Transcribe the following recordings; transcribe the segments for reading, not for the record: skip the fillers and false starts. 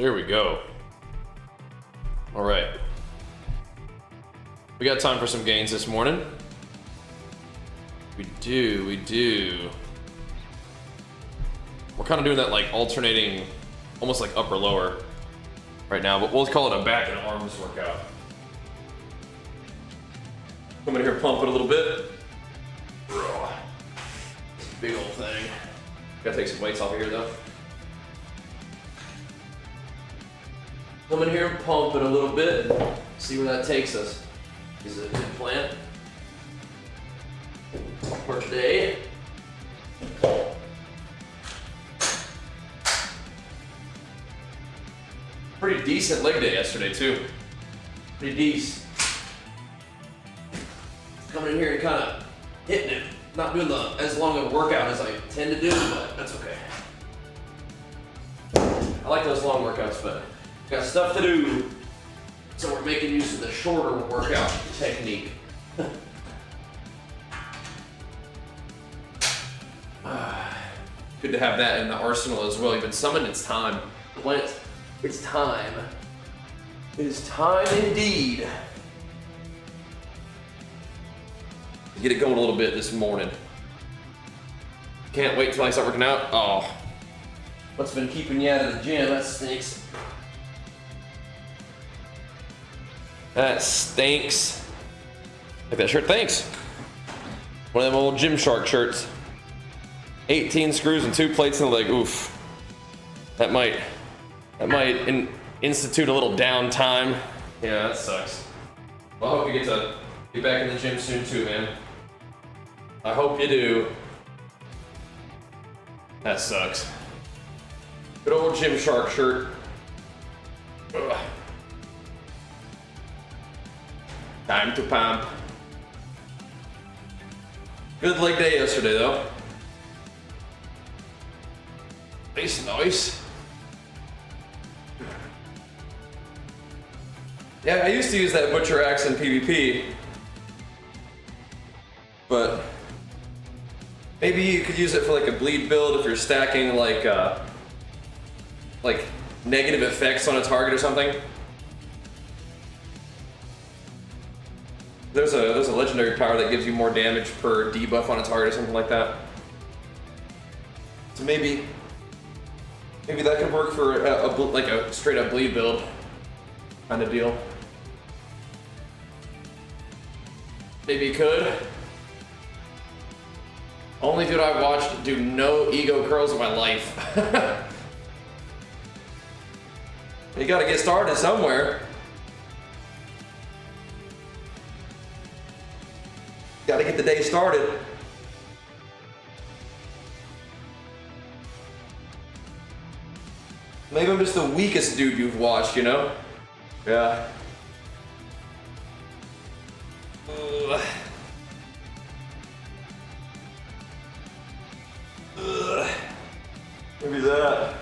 There we go. All right. We got time for some gains this morning. We do. We're kind of doing that like alternating, almost like upper lower right now, but we'll call it a back and arms workout. Come in here, pump it a little bit. Big old thing. Gotta take some weights off of here though. Come in here and pump it a little bit. See where that takes us. Is it a good plan for today? Pretty decent leg day yesterday too. Pretty decent. Coming in here and kind of hitting it. Not doing as long of a workout as I tend to do, but that's okay. I like those long workouts, but got stuff to do. So we're making use of the shorter workout technique. Good to have that in the arsenal as well. You've been summoned, it's time. Clint, it's time. It is time indeed. Get it going a little bit this morning. Can't wait till I start working out. Oh, what's been keeping you out of the gym? That stinks. That stinks. Like that shirt, thanks. One of them old Gymshark shirts. 18 screws and 2 plates in the leg. Oof. That might institute a little downtime. Yeah, that sucks. Well, I hope you get to get back in the gym soon too, man. I hope you do. That sucks. Good old Gymshark shirt. Ugh. Time to pump. Good leg day yesterday though. Nice. Yeah, I used to use that butcher axe in PvP, but maybe you could use it for like a bleed build if you're stacking like negative effects on a target or something. There's a legendary power that gives you more damage per debuff on a target or something like that. So maybe that could work for like a straight up bleed build kind of deal. Maybe you could. Only dude I watched do no ego curls in my life. You gotta get started somewhere. Gotta get the day started. Maybe I'm just the weakest dude you've watched, you know? Yeah. Ugh. Maybe that.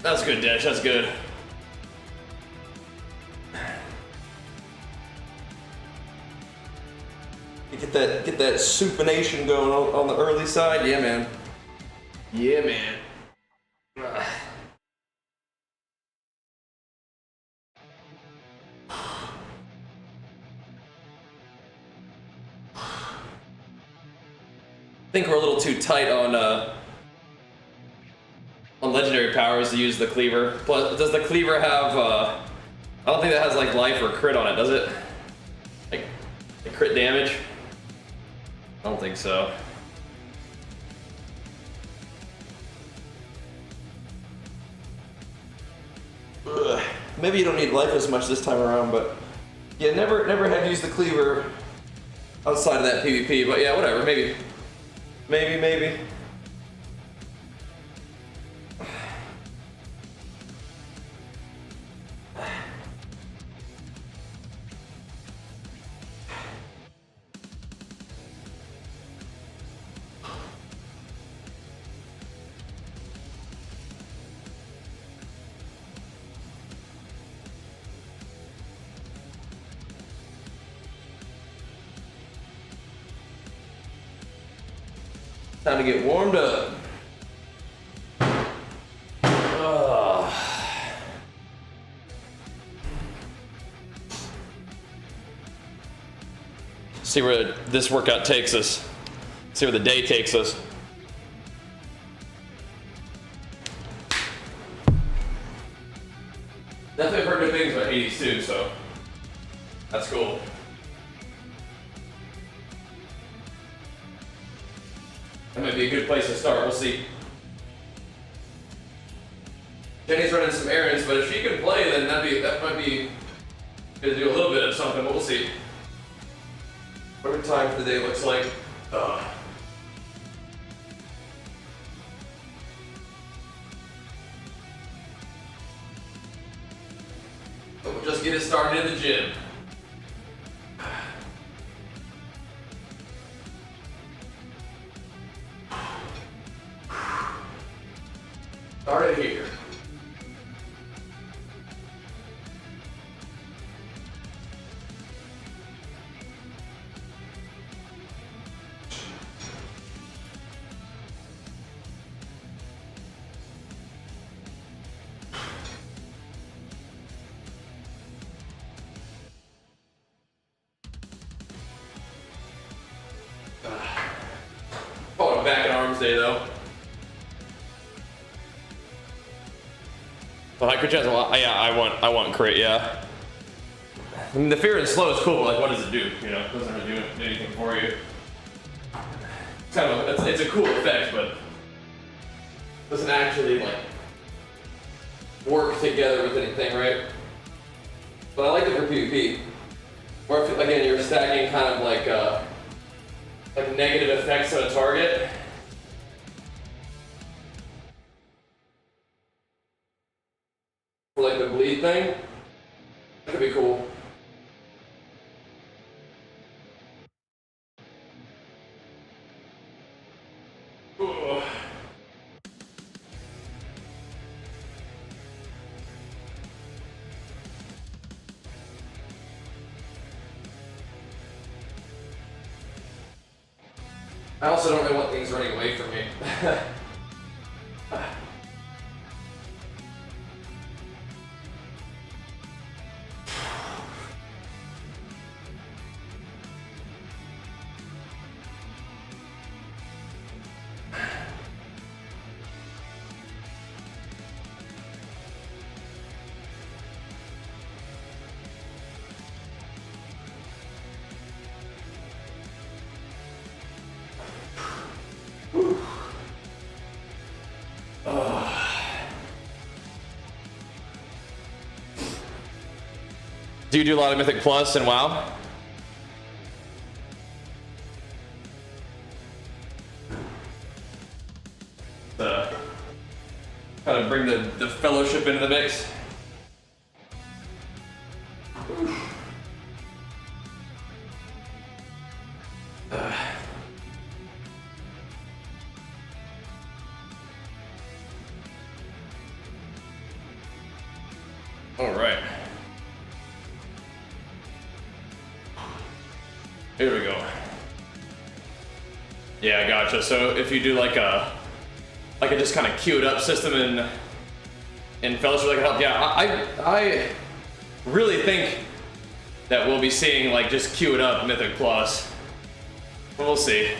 That's good, Dash. That's good. Get that supination going on the early side. Yeah, man. Yeah, man. I think we're a little too tight on legendary powers to use the cleaver. Plus, does the cleaver have I don't think that has like life or crit on it, does it? Like crit damage? I don't think so. Ugh. Maybe you don't need life as much this time around, but yeah, never had used the cleaver outside of that PvP, but yeah, whatever, maybe. Time to get warmed up. See where this workout takes us. See where the day takes us. Definitely heard good things about 80s too, so that's cool. That might be a good place to start, we'll see. Jenny's running some errands, but if she can play, then that might be good to do a little bit of something, but we'll see. Whatever time for the day looks like. But we'll just get it started in the gym. Started here. Call it a back and arms day though. Well, hyper chest, well, yeah, I want crit, yeah. I mean, the fear and slow is cool, but like, what does it do? You know, it doesn't really do anything for you. It's kind of it's a cool effect, but it doesn't actually like work together with anything, right? But I like it for PvP. Where if, again, you're stacking kind of like negative effects on a target. For like the bleed thing, that could be cool. Ooh. I also don't really want things running away from me. Do you do a lot of Mythic Plus and WoW? Kind of bring the fellowship into the mix. All right. Here we go. Yeah, I gotcha. So if you do like a just kind of queued up system in Fellowship that can help, yeah, I really think that we'll be seeing like just queued up Mythic Plus. But we'll see.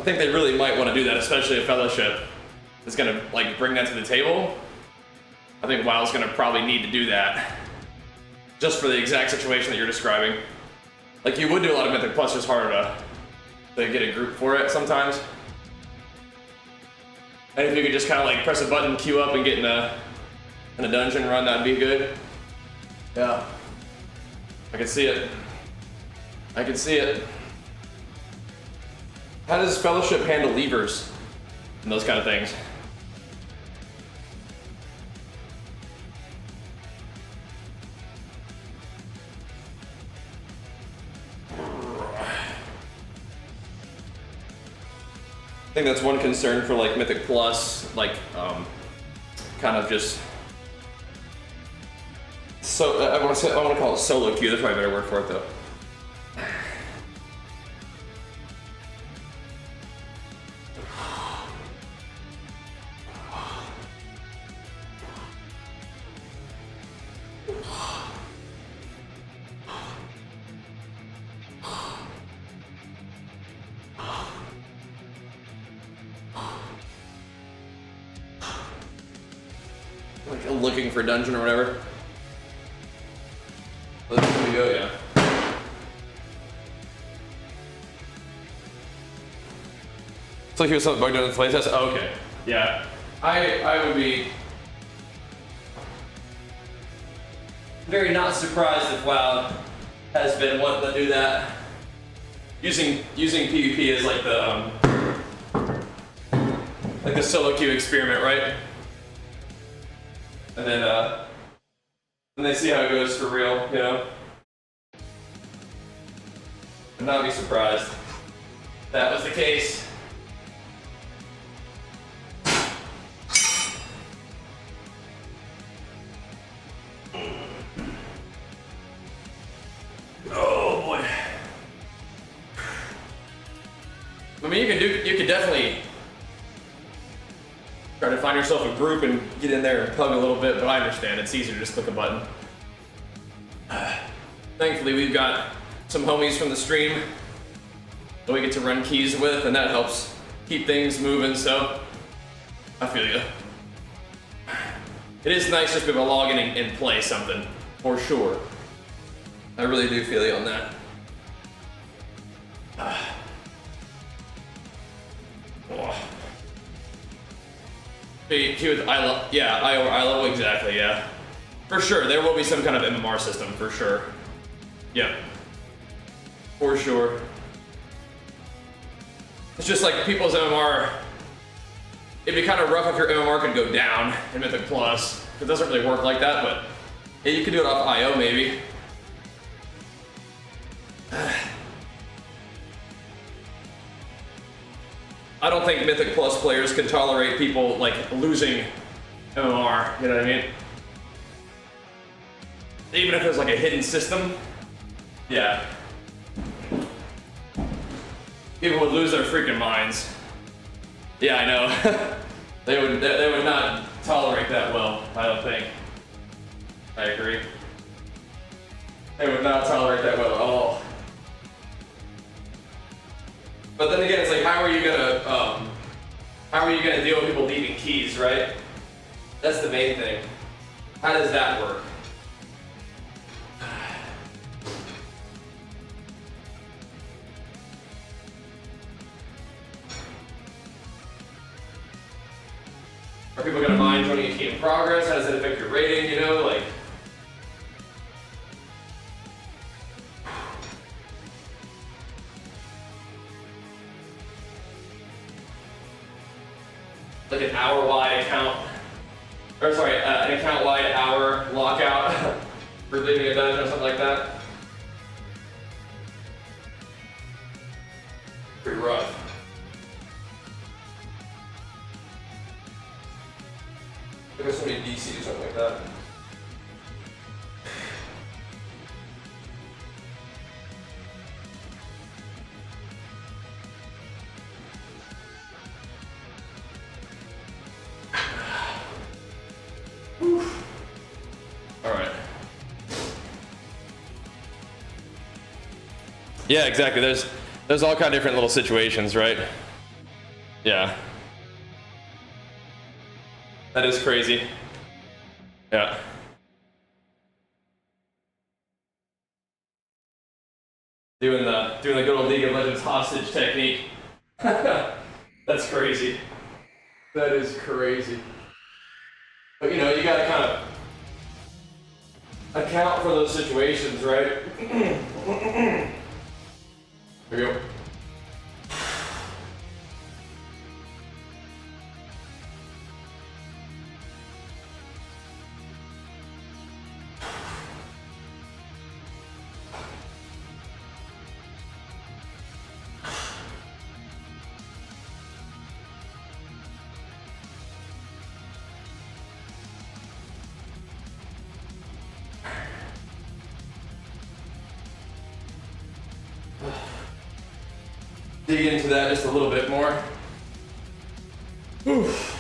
I think they really might want to do that, especially if Fellowship is gonna like bring that to the table. I think WoW's gonna probably need to do that. Just for the exact situation that you're describing. Like you would do a lot of Mythic Plus, just harder to get a group for it sometimes. And if you could just kind of like press a button, queue up, and get in a dungeon run, that'd be good. Yeah, I can see it. I can see it. How does Fellowship handle levers and those kind of things? I think that's one concern for like Mythic Plus, like kind of just so I want to call it solo queue. That's probably a better word for it though. like looking for a dungeon or whatever. Let's see where we go, yeah. So here's something about doing the playtest. Oh, okay. Yeah. I would be very not surprised if WoW has been wanting to do that. Using PvP as like the solo queue experiment, right? And then they see how it goes for real, you know? I'd not be surprised if that was the case. Oh boy. I mean, you could definitely try to find yourself a group and get in there and pug a little bit, but I understand it's easier to just click a button. Thankfully, we've got some homies from the stream that we get to run keys with, and that helps keep things moving, so I feel you. It is nice just to be able to log in and play something, for sure. I really do feel you on that. ILO, exactly, yeah. For sure, there will be some kind of MMR system, for sure. Yep. For sure. It's just like people's MMR, it'd be kind of rough if your MMR could go down in Mythic Plus. It doesn't really work like that, but yeah, you could do it off IO maybe. I don't think Mythic Plus players can tolerate people like losing MMR, you know what I mean? Even if there's like a hidden system, yeah. People would lose their freaking minds. Yeah, I know. they would not tolerate that well, I don't think. I agree. They would not tolerate that well at all. But then again, it's like, how are you gonna deal with people leaving keys, right? That's the main thing. How does that work? Are people gonna mind joining a key in progress? How does that affect your rating, you know, like? Like an hour-wide account, or sorry, an account-wide hour lockout for leaving a dungeon or something like that. Pretty rough. There's somebody DC or something like that. Yeah, exactly. There's all kind of different little situations, right? Yeah. That is crazy. Yeah. Doing the good old League of Legends hostage technique. That's crazy. That is crazy. But you know, you gotta kind of account for those situations, right? Here we go. Dig into that just a little bit more. Oof.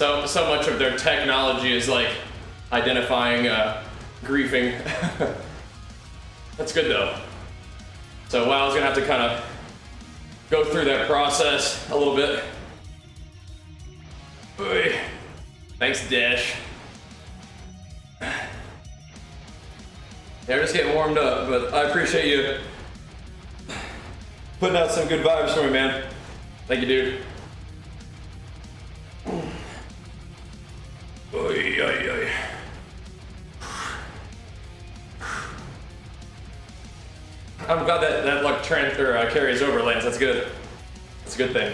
So much of their technology is like identifying griefing. That's good though. So wow, I was gonna have to kind of go through that process a little bit. Oy. Thanks, Dash. Yeah, we're just getting warmed up, but I appreciate you putting out some good vibes for me, man. Thank you, dude. Oy, oy, oy. I'm glad that luck carries over, Lance. That's good. That's a good thing.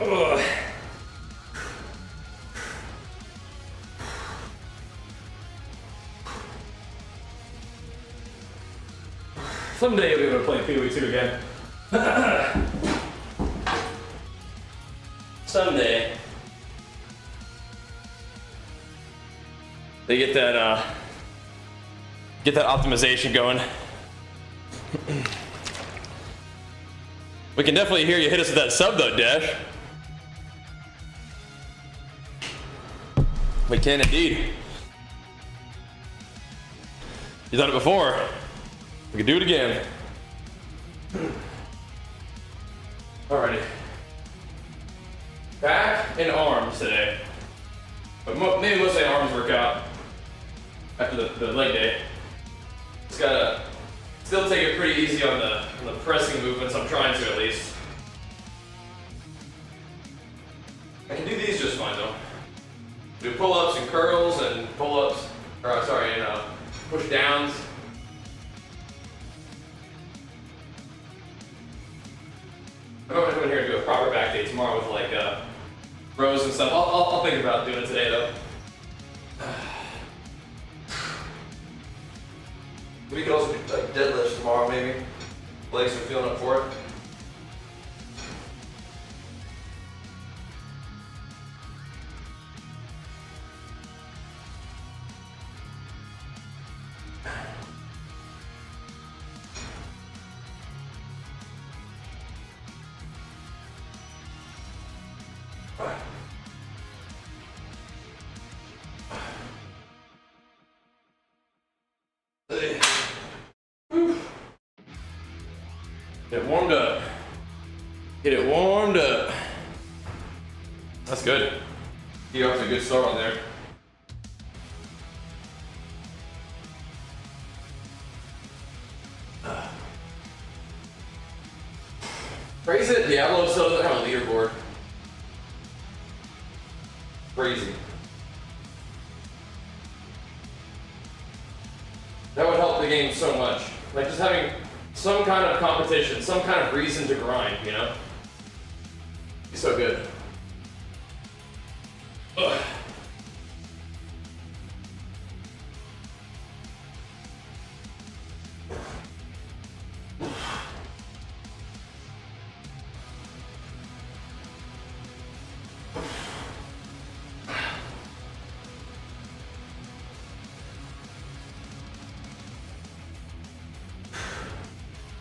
Ugh. Someday you'll be able to play Pee Wee 2 again. Someday. They get that optimization going. We can definitely hear you hit us with that sub though, Dash. We can indeed. You done it before. We can do it again. Alrighty. Back and arms today. But maybe mostly arms workout after the leg day. Just gotta still take it pretty easy on the pressing movements. I'm trying to at least. I can do these just fine though. Do pull-ups and curls and pull-ups, or sorry, and push downs. I'm going to come in here and do a proper back day tomorrow with like rows and stuff. I'll think about doing it today though. We could also do like deadlifts tomorrow maybe. Legs are feeling up for it. Get it warmed up. Get it warmed up. That's good. You got a good start on there. Praise it, Diablo still doesn't have a leaderboard. Crazy. That would help the game so much. Like just having some kind of competition, some kind of reason to grind, you know? Be so good. Ugh.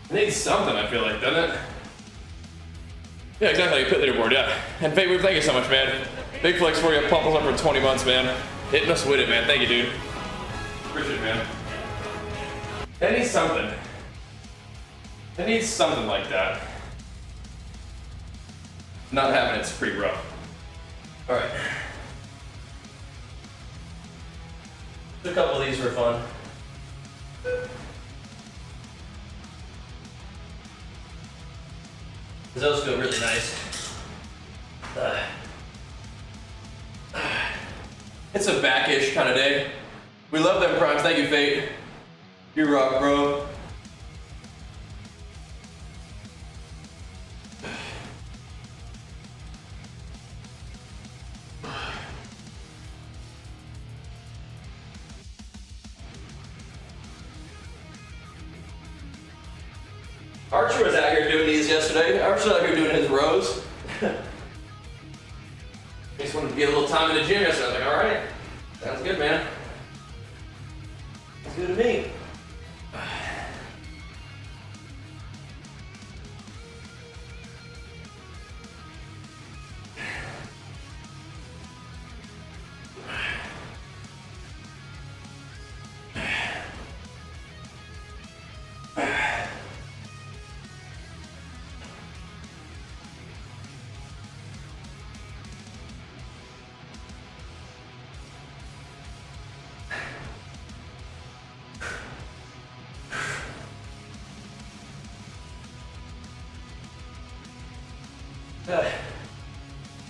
It needs something, I feel like, doesn't it? Yeah, exactly, pit leaderboard, yeah. And Fate Move, thank you so much, man. Big flex for you, pump us up for 20 months, man. Hitting us with it, man. Thank you, dude. Appreciate it, man. It needs something. It needs something like that. Not having it's pretty rough. Alright. A couple of these for fun. Those feel really nice. It's a back-ish kind of day. We love them primes. Thank you, Fate. You rock, bro. Archer was out here doing these yesterday. Archer was out here doing his rows. He just wanted to get a little time in the gym yesterday. I was like, all right, sounds good, man. Sounds good to me.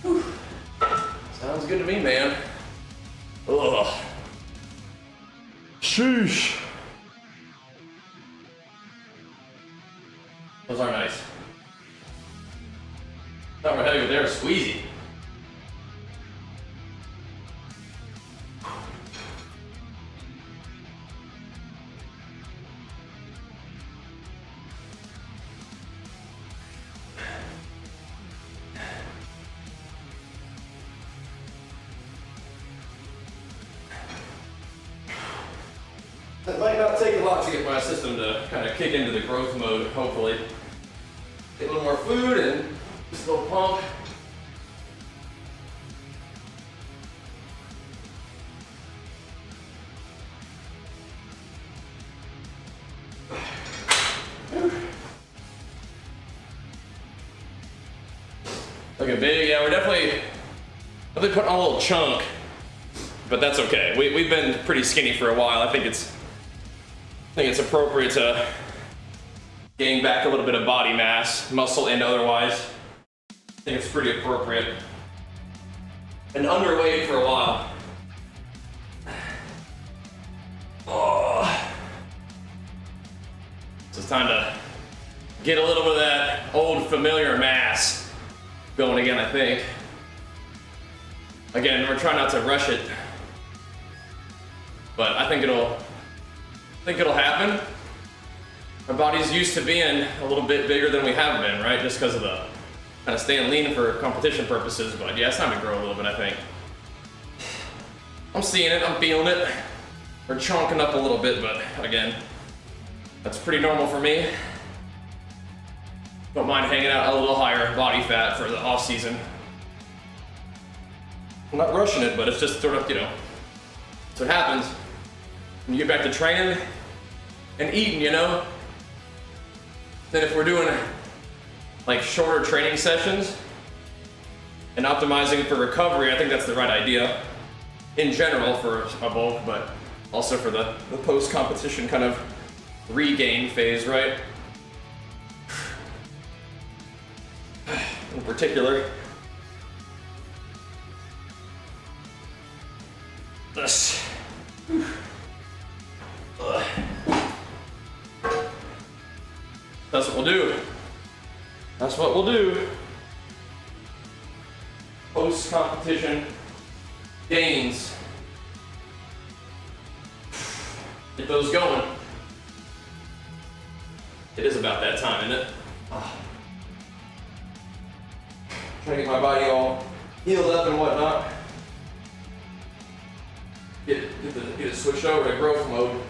Whew. Sounds good to me, man. Ugh. Sheesh. Those are nice. Not real heavy, but they're squeezy. It might not take a lot to get my system to kind of kick into the growth mode, hopefully. Get a little more food and just a little pump. Looking big, yeah, we're definitely putting on a little chunk, but that's okay. We've been pretty skinny for a while. I think it's appropriate to gain back a little bit of body mass, muscle and otherwise. I think it's pretty appropriate. And underweight for a while. Oh. So it's time to get a little bit of that old familiar mass going again, I think. Again, we're trying not to rush it, but I think it'll happen. Our body's used to being a little bit bigger than we have been, right? Just because of the kind of staying lean for competition purposes. But yeah, it's time to grow a little bit, I think. I'm seeing it, I'm feeling it. We're chunking up a little bit, but again, that's pretty normal for me. Don't mind hanging out a little higher body fat for the off season. I'm not rushing it, but it's just sort of, that's what happens when you get back to training and eating, Then if we're doing like shorter training sessions and optimizing for recovery, I think that's the right idea in general for a bulk, but also for the post-competition kind of regain phase, right? In particular. This. That's what we'll do. That's what we'll do. Post-competition gains. Get those going. It is about that time, isn't it? Trying to get my body all healed up and whatnot. Get it switched over to growth mode.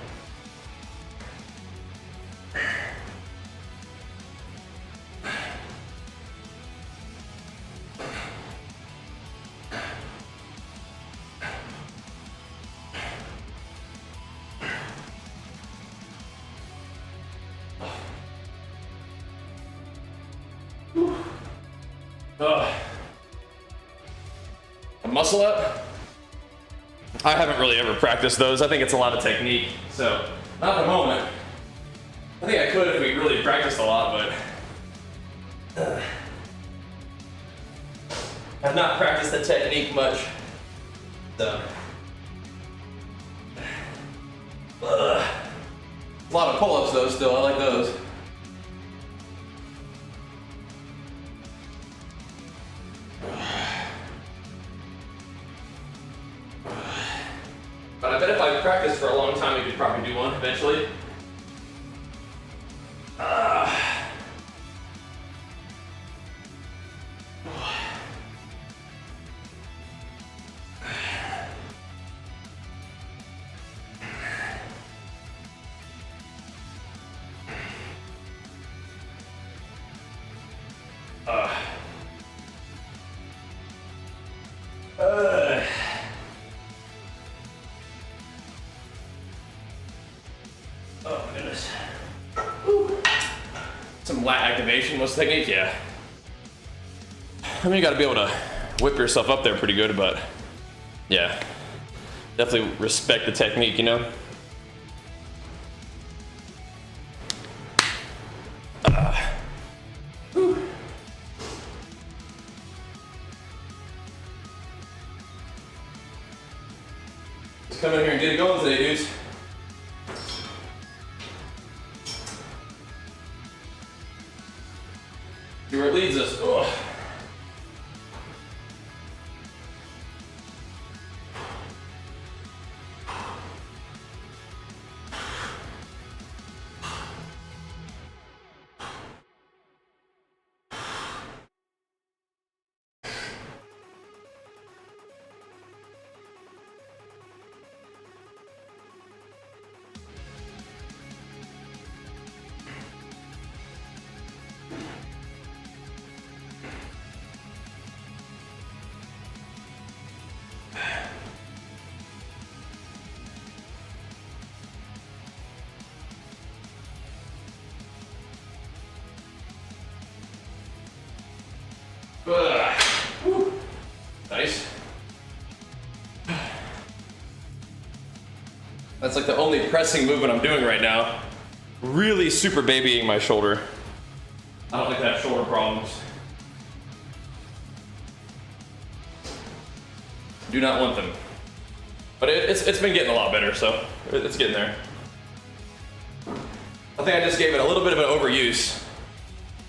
A muscle up? I haven't really ever practiced those. I think it's a lot of technique. So, not at the moment. I think I could if we really practiced a lot, but I've not practiced the technique much. So, a lot of pull-ups though still. I like those. But I bet if I practiced for a long time, we could probably do one eventually. Oh my goodness. Whew. Some lat activation was technique, yeah. I mean, you gotta be able to whip yourself up there pretty good, but yeah, definitely respect the technique, come in here and get it going today, dudes. See where it leads us. Ugh. Whew. Nice. That's like the only pressing movement I'm doing right now. Really super babying my shoulder. I don't think I have shoulder problems. Do not want them. But it's been getting a lot better, so it's getting there. I think I just gave it a little bit of an overuse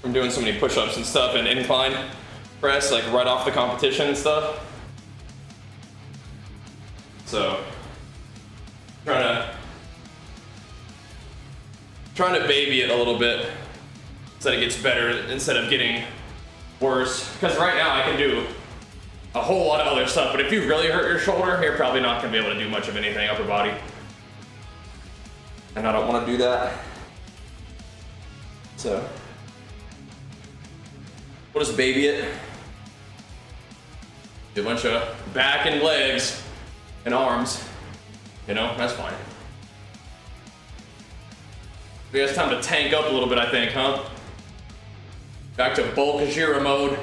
from doing so many push-ups and stuff and incline press, like right off the competition and stuff. So, trying to baby it a little bit so that it gets better instead of getting worse. Because right now I can do a whole lot of other stuff, but if you really hurt your shoulder, you're probably not going to be able to do much of anything upper body. And I don't want to do that. So, we'll just baby it. Do a bunch of back and legs and arms. You know, that's fine. We have time to tank up a little bit, I think, huh? Back to Bajheera mode.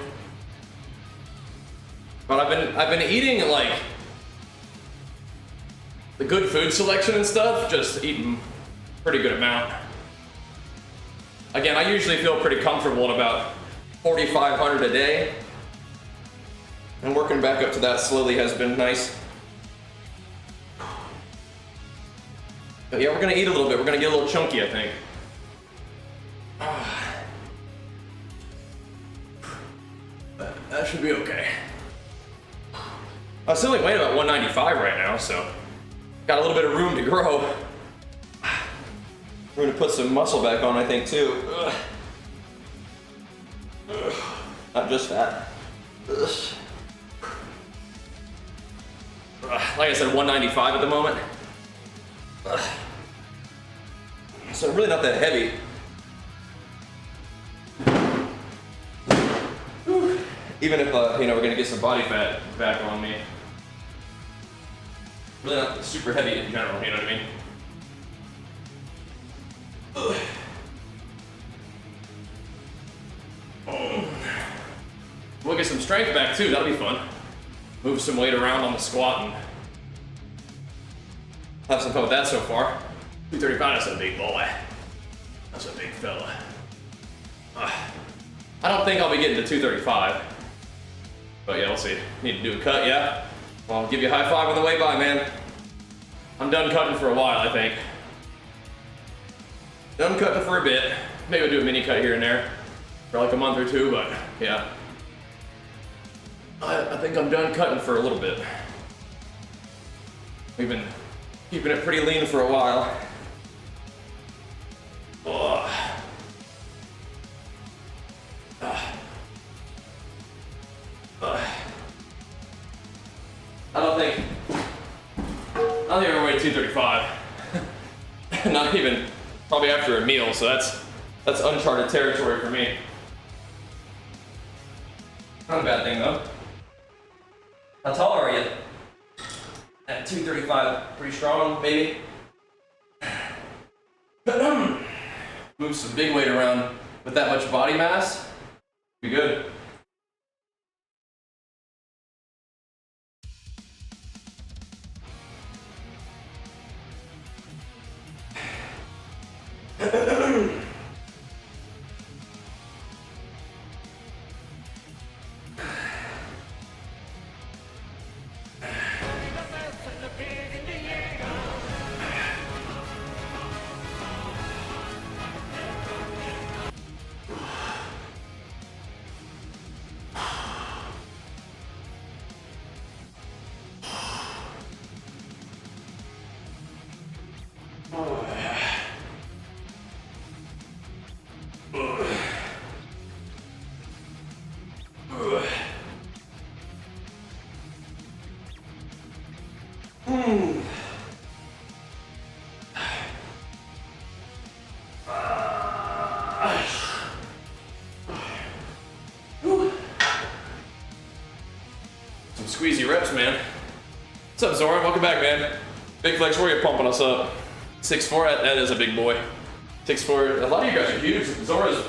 But I've been eating like the good food selection and stuff, just eating pretty good amount. Again, I usually feel pretty comfortable at about 4,500 a day. And working back up to that slowly has been nice. But yeah, we're gonna eat a little bit. We're gonna get a little chunky, I think. That should be okay. I still only weigh about 195 right now, so got a little bit of room to grow. We're gonna put some muscle back on, I think, too. Not just fat. Like I said, 195 at the moment. So really not that heavy. Even if you know, we're gonna get some body fat back on me. Really not super heavy in general, you know what I mean? We'll get some strength back too, that'll be fun. Move some weight around on the squat and have some fun with that so far. 235, that's a big boy. That's a big fella. I don't think I'll be getting to 235. But yeah, we'll see. Need to do a cut, yeah? Well, I'll give you a high five on the way by, man. I'm done cutting for a while, I think. Done cutting for a bit. Maybe I'll do a mini cut here and there for like a month or two, but yeah. I think I'm done cutting for a little bit. We've been keeping it pretty lean for a while. I don't think I ever weighed 235. Not even probably after a meal, so that's uncharted territory for me. Not a bad thing though. How tall are you? At 235, pretty strong, maybe. Move some big weight around with that much body mass, be good. squeezy reps, man. What's up, Zora? Welcome back, man. Big Flex Warrior pumping us up. 6'4", that is a big boy. 6'4", a lot of you guys are huge. Zora's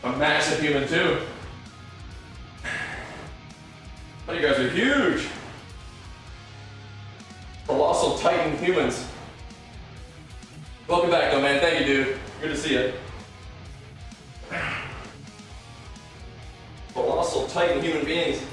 a massive human too. A lot of you guys are huge. Colossal Titan humans. Welcome back though, man. Thank you, dude. Good to see you. Colossal Titan human beings.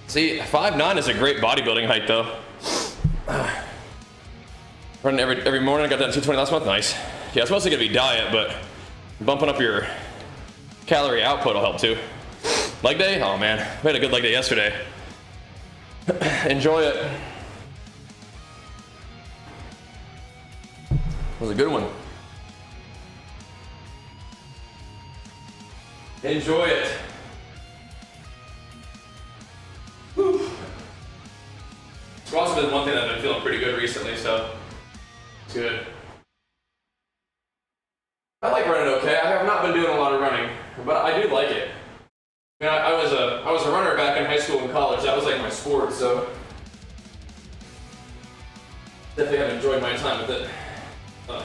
See, 5'9" is a great bodybuilding height though. Running every morning, I got that 220 last month, nice. Yeah, it's mostly gonna be diet, but bumping up your calorie output will help too. Leg day? Oh man, we had a good leg day yesterday. Enjoy it. It was a good one. Enjoy it. Whew. Squats have been one thing that I've been feeling pretty good recently, so it's good. I like running okay. I have not been doing a lot of running, but I do like it. I mean, I was a runner back in high school and college. That was like my sport, so definitely have enjoyed my time with it. Oh.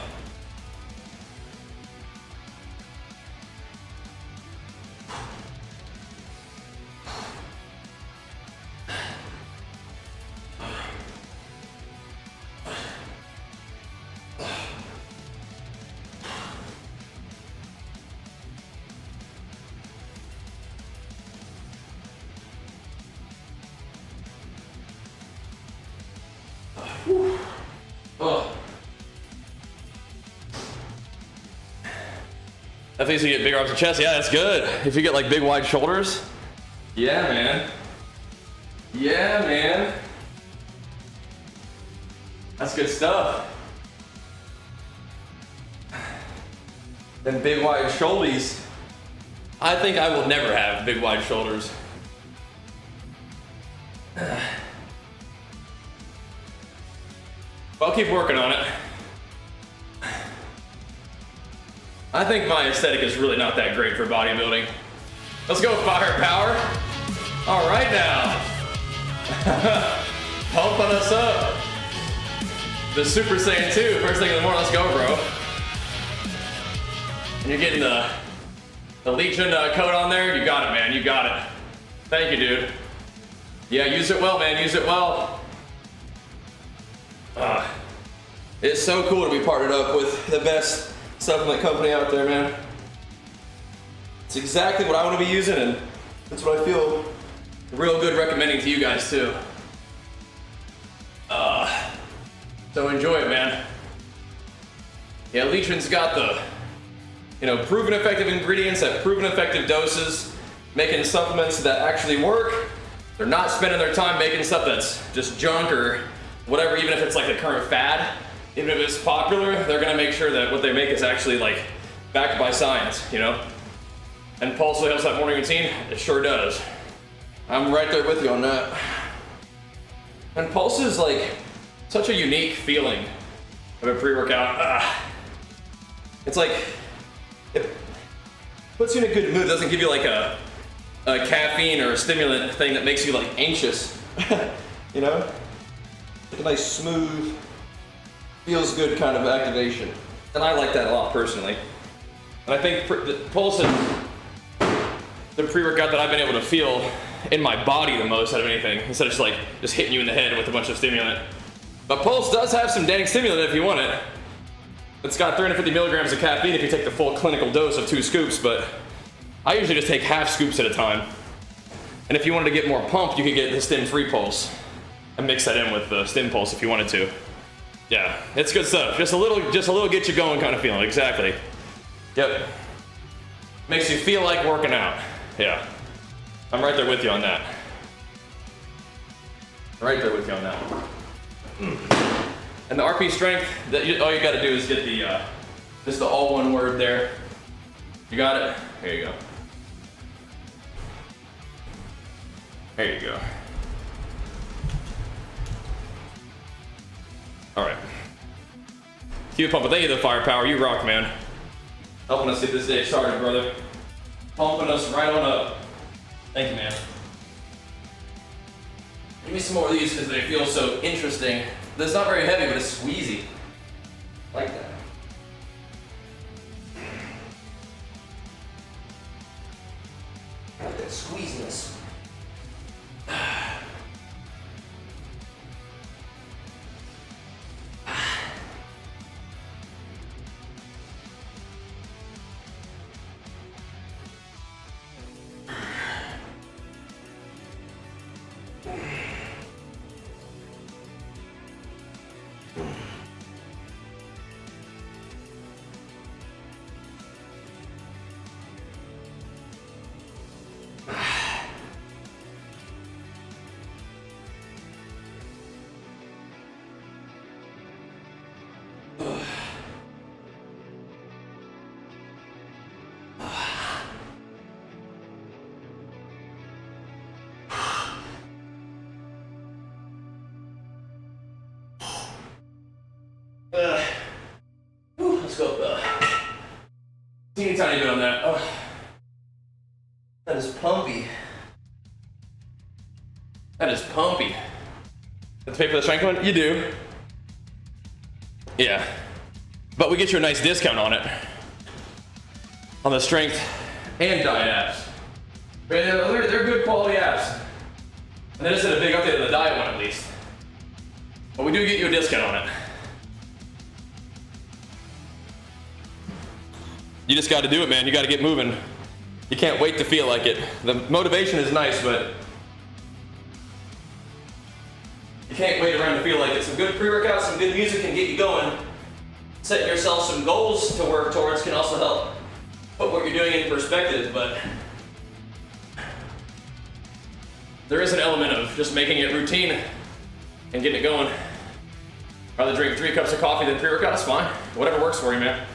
That thinks you get big arms and chest. Yeah, that's good. If you get like big wide shoulders. Yeah, man. Yeah, man. That's good stuff. And big wide shoulders. I think I will never have big wide shoulders. I'll keep working on it. I think my aesthetic is really not that great for bodybuilding. Let's go firepower. All right now. Pumping us up. The Super Saiyan 2, first thing in the morning, let's go, bro. And you're getting the Legion coat on there, you got it, man, you got it. Thank you, dude. Yeah, use it well, man, use it well. It's so cool to be partnered up with the best supplement company out there, man. It's exactly what I want to be using, and that's what I feel real good recommending to you guys too. So enjoy it, man. Yeah, Legion's got the, proven effective ingredients at proven effective doses, making supplements that actually work. They're not spending their time making stuff that's just junk or whatever, even if it's like the current fad. Even if it's popular, they're gonna make sure that what they make is actually like backed by science, And Pulse helps that morning routine? It sure does. I'm right there with you on that. And Pulse is like such a unique feeling of a pre-workout. It's like, it puts you in a good mood. It doesn't give you like a caffeine or a stimulant thing that makes you like anxious, Like a nice smooth, feels good kind of activation. And I like that a lot personally. And I think the Pulse and the pre-workout that I've been able to feel in my body the most out of anything, instead of just hitting you in the head with a bunch of stimulant. But Pulse does have some dang stimulant if you want it. It's got 350 milligrams of caffeine if you take the full clinical dose of 2 scoops, but I usually just take half scoops at a time. And if you wanted to get more pumped, you could get the stim-free Pulse and mix that in with the Stim Pulse if you wanted to. Yeah, it's good stuff. Just a little get you going kind of feeling, exactly. Yep. Makes you feel like working out. Yeah. I'm right there with you on that. Right there with you on that. And the RP strength, all you gotta do is get the, just the all one word there. You got it? Here you go. There you go. All right. Keep pumping. Thank you, the firepower. You rock, man. Helping us get this day started, brother. Pumping us right on up. Thank you, man. Give me some more of these because they feel so interesting. It's not very heavy, but it's squeezy. I like that. I like that squeeziness. Let's go teeny tiny bit on that. Oh, that is pumpy. That is pumpy. Let's pay for the strength one? You do. Yeah. But we get you a nice discount on it. On the strength and diet apps. They're good quality apps. And they just did a big update on the diet one at least. But we do get you a discount on it. You just got to do it, man. You got to get moving. You can't wait to feel like it. The motivation is nice, but you can't wait around to feel like it. Some good pre-workout, some good music can get you going. Setting yourself some goals to work towards can also help put what you're doing in perspective, but there is an element of just making it routine and getting it going. Rather drink 3 cups of coffee than pre-workout, that's fine. Whatever works for you, man.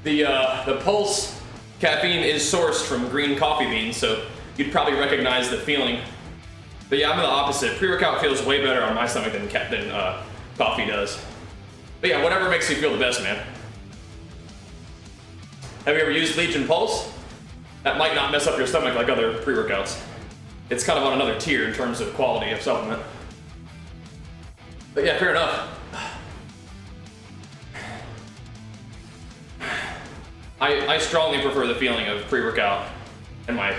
The Pulse caffeine is sourced from green coffee beans, so you'd probably recognize the feeling. But yeah, I'm the opposite. Pre-workout feels way better on my stomach than coffee does. But yeah, whatever makes you feel the best, man. Have you ever used Legion Pulse? That might not mess up your stomach like other pre-workouts. It's kind of on another tier in terms of quality of supplement. But yeah, fair enough. I strongly prefer the feeling of pre-workout in my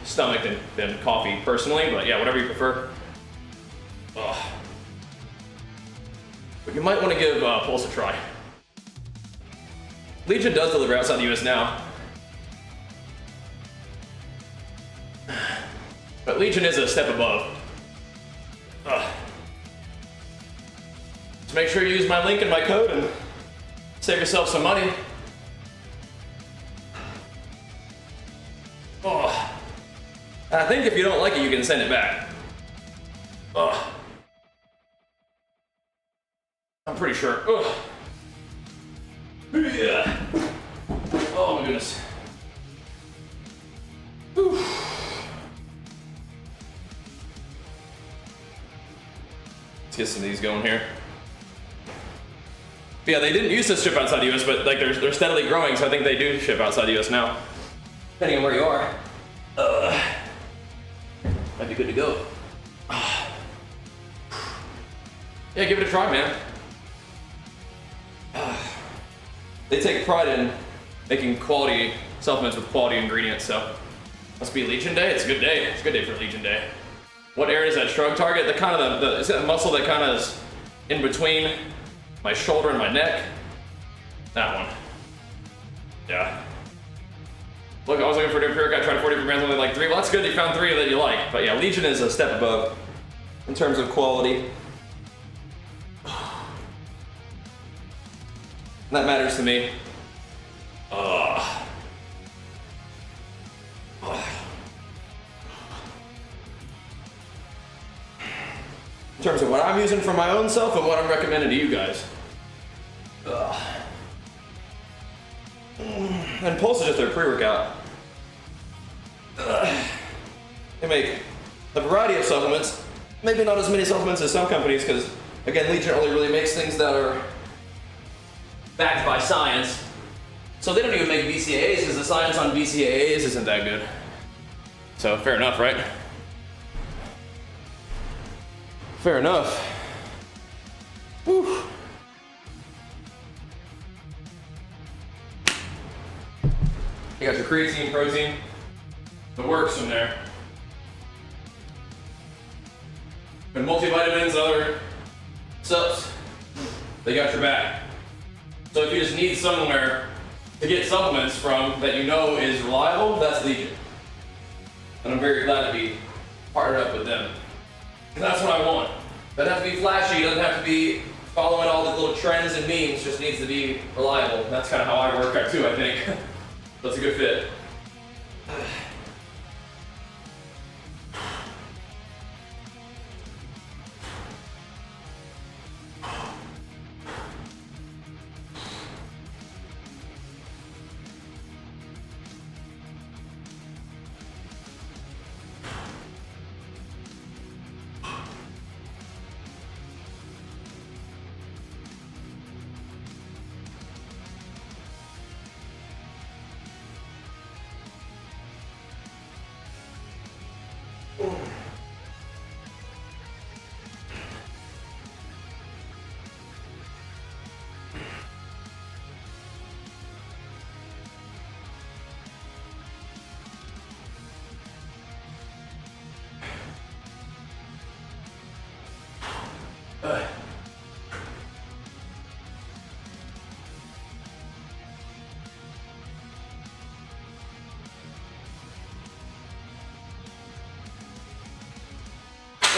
stomach than coffee personally, but yeah, whatever you prefer. Ugh. But you might want to give Pulse a try. Legion does deliver outside the US now. But Legion is a step above. Ugh. So make sure you use my link and my code and save yourself some money. Oh. I think if you don't like it, you can send it back. Ugh. I'm pretty sure. Ugh. Yeah. Oh my goodness. Whew. Let's get some of these going here. But yeah, they didn't used to ship outside the US, but they're steadily growing, so I think they do ship outside the US now. Depending on where you are. Might be good to go. Yeah, give it a try, man. They take pride in making quality supplements with quality ingredients, so Must be Legion Day. It's a good day. It's a good day for Legion Day. What area is that shrug target? The kind of is that muscle that kind of is in between my shoulder and my neck. That one. Yeah. Look, I was looking for a new pre-workout, tried 40 grams, only like 3. Well, that's good you found 3 that you like. But yeah, Legion is a step above in terms of quality. That matters to me. In terms of what I'm using for my own self and what I'm recommending to you guys. And Pulse is just their pre-workout. They make a variety of supplements. Maybe not as many supplements as some companies, because again, Legion only really makes things that are backed by science. So they don't even make BCAAs, because the science on BCAAs isn't that good. So fair enough, right? Fair enough. Whew. You got your creatine, protein, the works in there. And multivitamins, other subs, they got your back. So if you just need somewhere to get supplements from that you know is reliable, that's Legion. And I'm very glad to be partnered up with them. And that's what I want. Doesn't have to be flashy, doesn't have to be following all the little trends and memes, just needs to be reliable. And that's kind of how I work out too, I think. That's a good fit.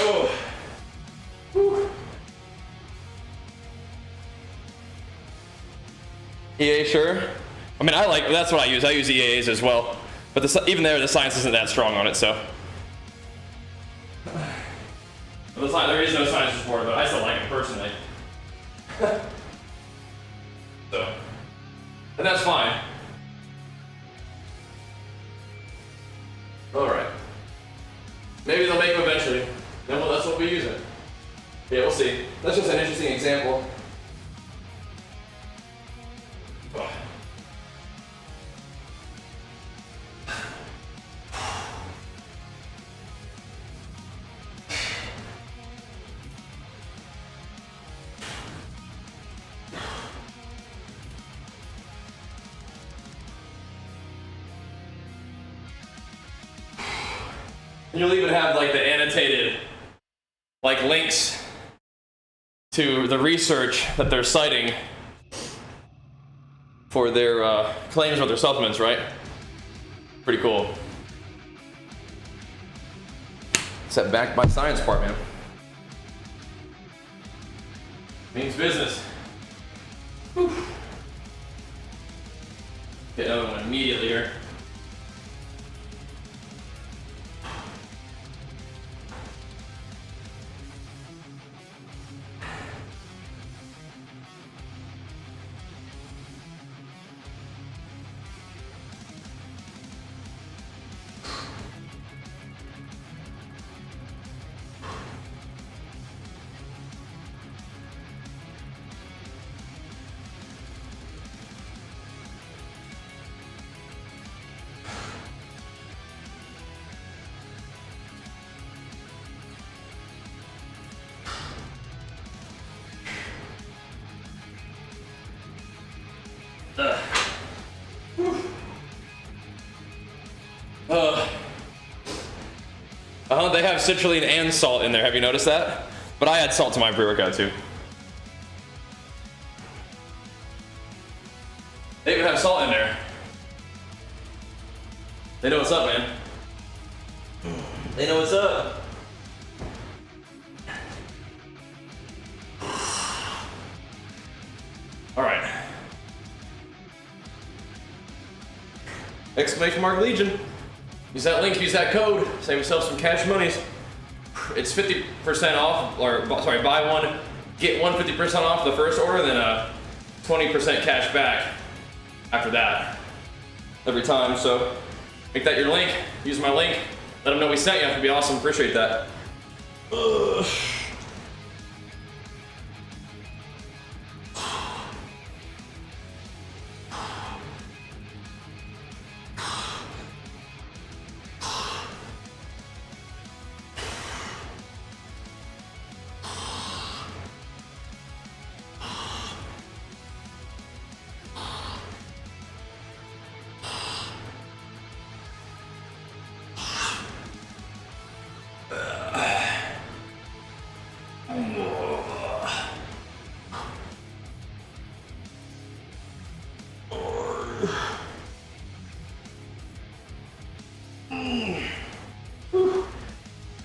Oh. Whew. EA, sure. I mean, that's what I use. I use EAAs as well. But even there, the science isn't that strong on it, so. There is no science support, but I still like it personally. So. And that's fine. Alright. Maybe they'll make them eventually. Then that's what we use it. Yeah, we'll see. That's just an interesting example. You'll even have like the annotated like links to the research that they're citing for their claims about their supplements, right? Pretty cool. It's that backed by science part, man. Means business. Whew. Get another one immediately here. citrulline and salt in there. Have you noticed that? But I add salt to my pre-workout too. They even have salt in there. They know what's up, man. They know what's up. All right. Exclamation mark Legion. Use that link, use that code, save yourself some cash monies. It's 50% off, or sorry, buy one, get one 50% off the first order, then 20% cash back after that every time. So make that your link, use my link, let them know we sent you. It'd be awesome, appreciate that. Ugh.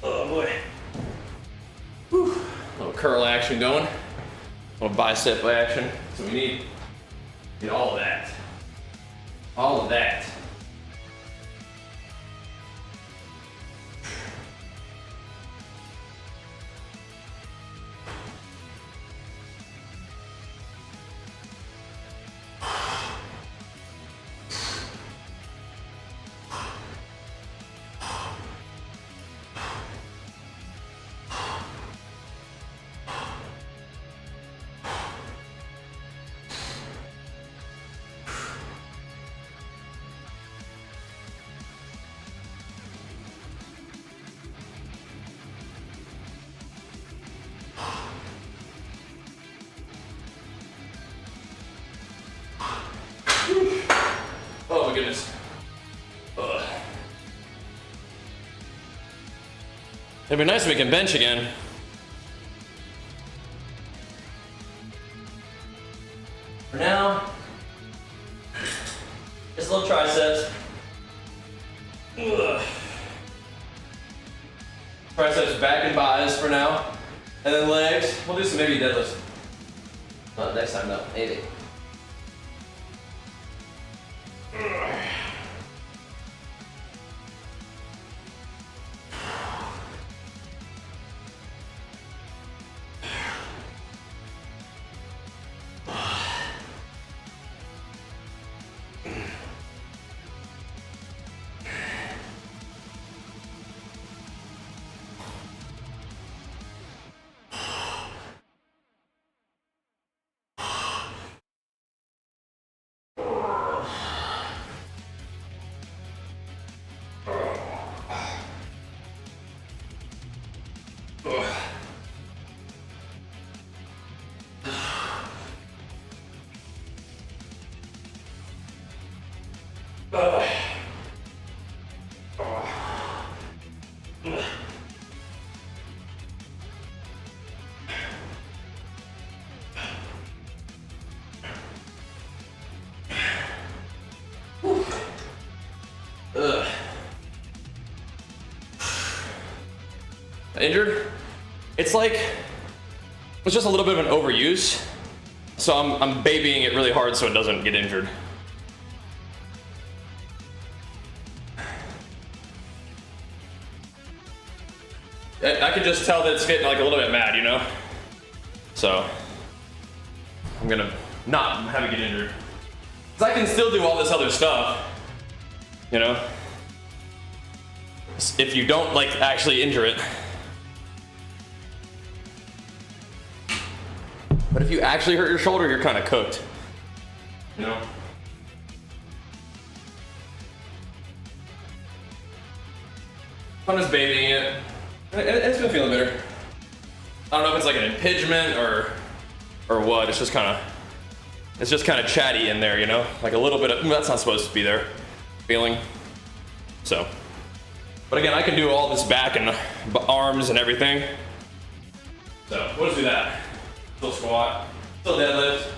Oh boy. Whew. Little curl action going. Little bicep action. So we need all of that. All of that. Oh my goodness. Ugh. It'd be nice if we can bench again. For now, just little triceps. Ugh. Triceps, back and buys for now. And then legs. We'll do some maybe deadlifts. Not next time though, maybe. Injured? It's like, it's just a little bit of an overuse. So I'm babying it really hard so it doesn't get injured. I can just tell that it's getting like a little bit mad, you know? So I'm gonna not have it get injured. Because I can still do all this other stuff, you know? If you don't like actually injure it. But if you actually hurt your shoulder, you're kind of cooked, you know? I'm just babying it. It's been feeling better. I don't know if it's like an impingement or what. It's just kind of chatty in there, you know? Like a little bit of, that's not supposed to be there, feeling. So, But again, I can do all this back and arms and everything. So we'll just do that. Still squat, still deadlift.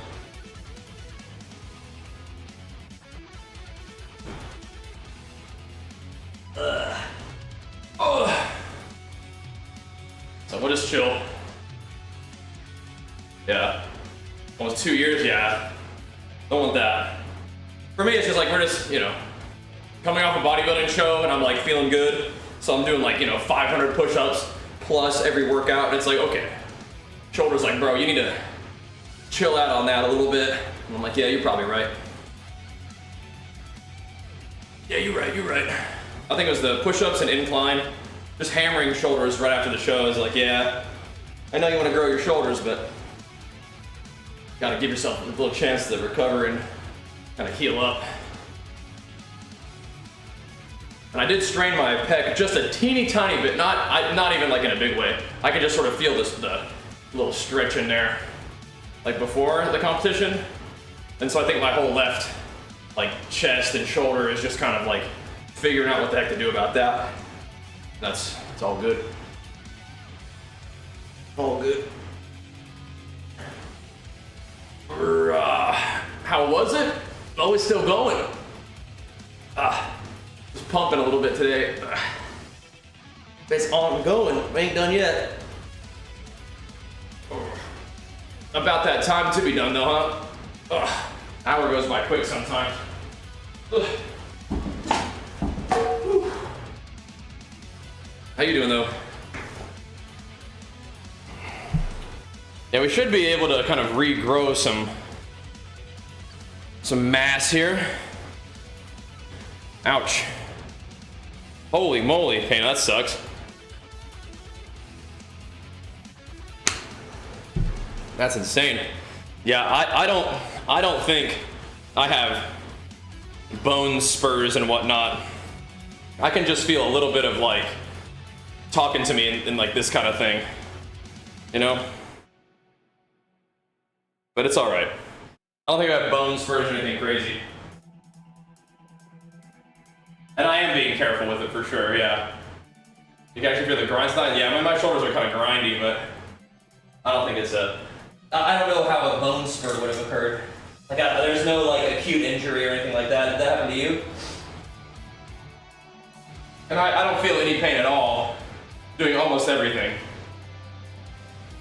Oh. So we'll just chill. Yeah. Almost 2 years, yeah. Don't want that. For me, it's just like we're just, you know, coming off a bodybuilding show and I'm like feeling good. So I'm doing like, you know, 500 push-ups plus every workout. And it's like, okay. Shoulders like, bro, you need to chill out on that a little bit. And I'm like, yeah, you're probably right. Yeah, you're right. I think it was the push-ups and incline. Just hammering shoulders right after the show. I was like, yeah, I know you want to grow your shoulders, but gotta give yourself a little chance to recover and kind of heal up. And I did strain my pec just a teeny tiny bit, not even like in a big way. I could just sort of feel the little stretch in there, like before the competition. And so I think my whole left, like chest and shoulder is just kind of like figuring out what the heck to do about that. It's all good. All good. How was it? Oh, it's still going. Just pumping a little bit today. It's ongoing. We ain't done yet. About that time to be done though, huh? Hour goes by quick sometimes. How you doing though? Yeah, we should be able to kind of regrow some mass here. Ouch. Holy moly, hey, that sucks. That's insane. Yeah, I don't think I have bone spurs and whatnot. I can just feel a little bit of like talking to me in like this kind of thing, you know? But it's all right. I don't think I have bone spurs or anything crazy. And I am being careful with it for sure, yeah. You can actually feel the grind style? Yeah, my shoulders are kind of grindy, but I don't think it's I don't know how a bone spur would have occurred. Like, there's no like acute injury or anything like that. Did that happen to you? And I don't feel any pain at all doing almost everything.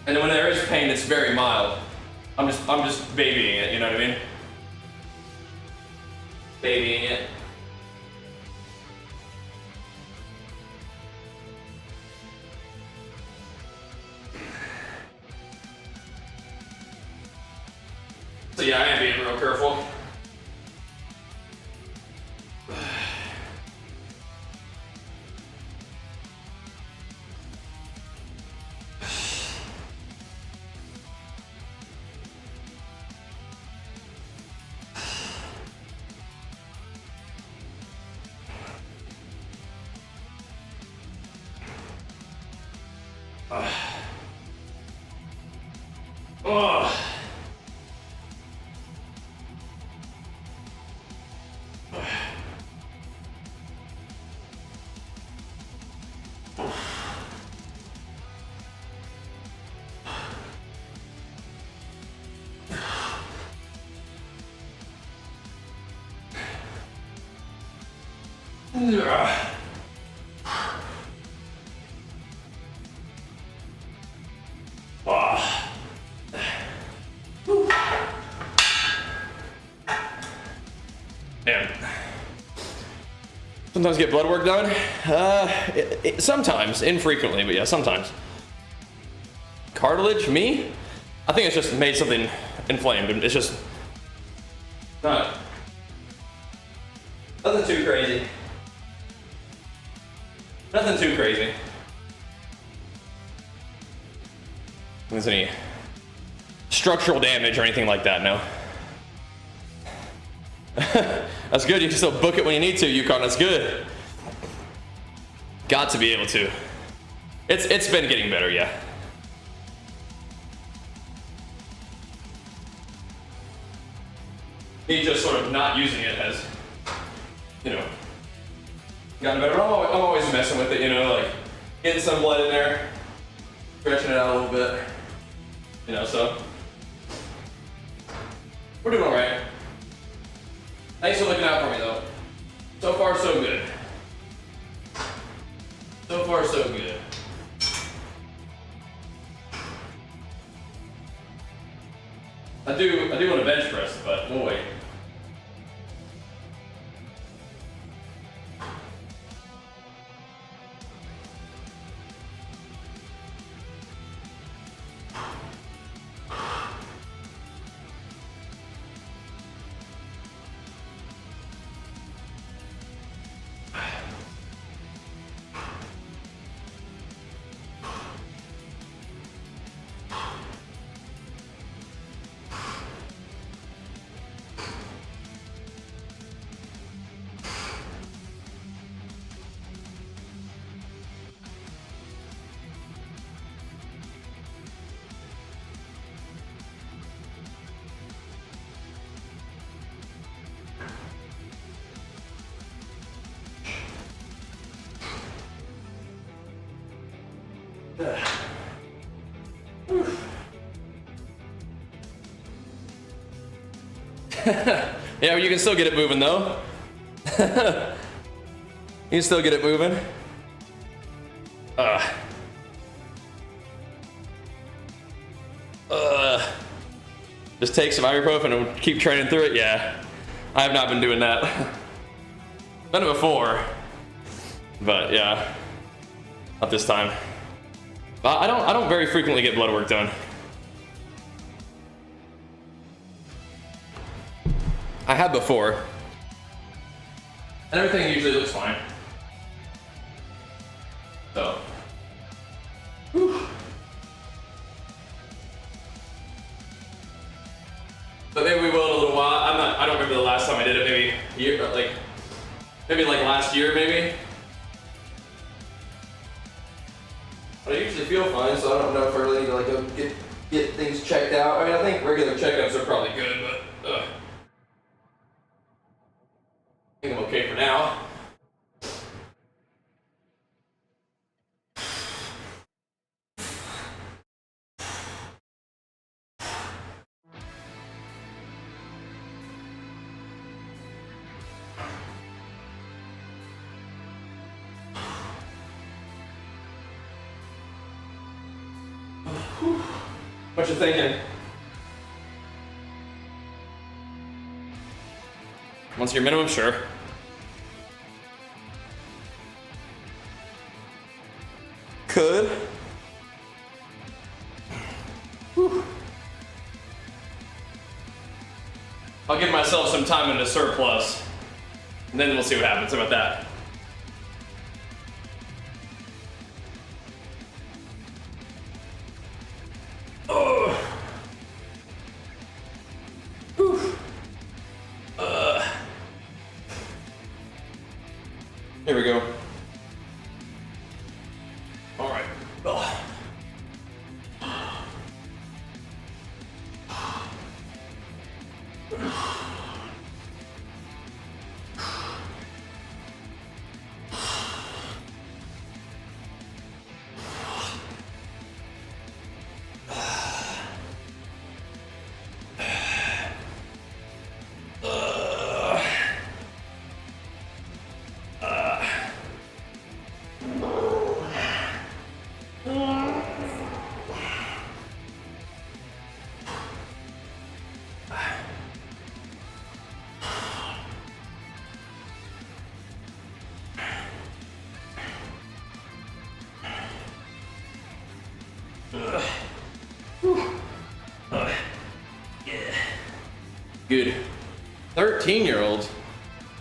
And when there is pain, it's very mild. I'm just babying it, you know what I mean? Babying it. So yeah, I am being real careful. Man. Sometimes get blood work done. Sometimes, infrequently, but yeah, sometimes. Cartilage, me? I think it's just made something inflamed. It's just not nothing too crazy. Nothing too crazy. There's any structural damage or anything like that, no. That's good, you can still book it when you need to, Yukon, that's good. Got to be able to. It's been getting better, yeah. Me just sort of not using it as, you know, gotten better, but I'm always messing with it, you know, like getting some blood in there, stretching it out a little bit, you know, so we're doing all right. Thanks for looking out for me though. So far, so good. So far, so good. I do want to bench press, but we'll wait. Yeah, you can still get it moving though. You can still get it moving. Just take some ibuprofen and keep training through it. Yeah, I have not been doing that. Done it before, but yeah, not this time. I don't very frequently get blood work done. I have before, and everything usually looks fine. So, whew. But maybe we will in a little while. I don't remember the last time I did it. Maybe like last year, maybe. But I usually feel fine, so I don't know if I really need to like go get things checked out. I mean, I think regular checkups are probably good, but I think I'm okay for now. What you thinking? Once your minimum, sure. Could. Whew. I'll give myself some time in a surplus, and then we'll see what happens. How about that? Here we go. All right. Good. 13-year-olds.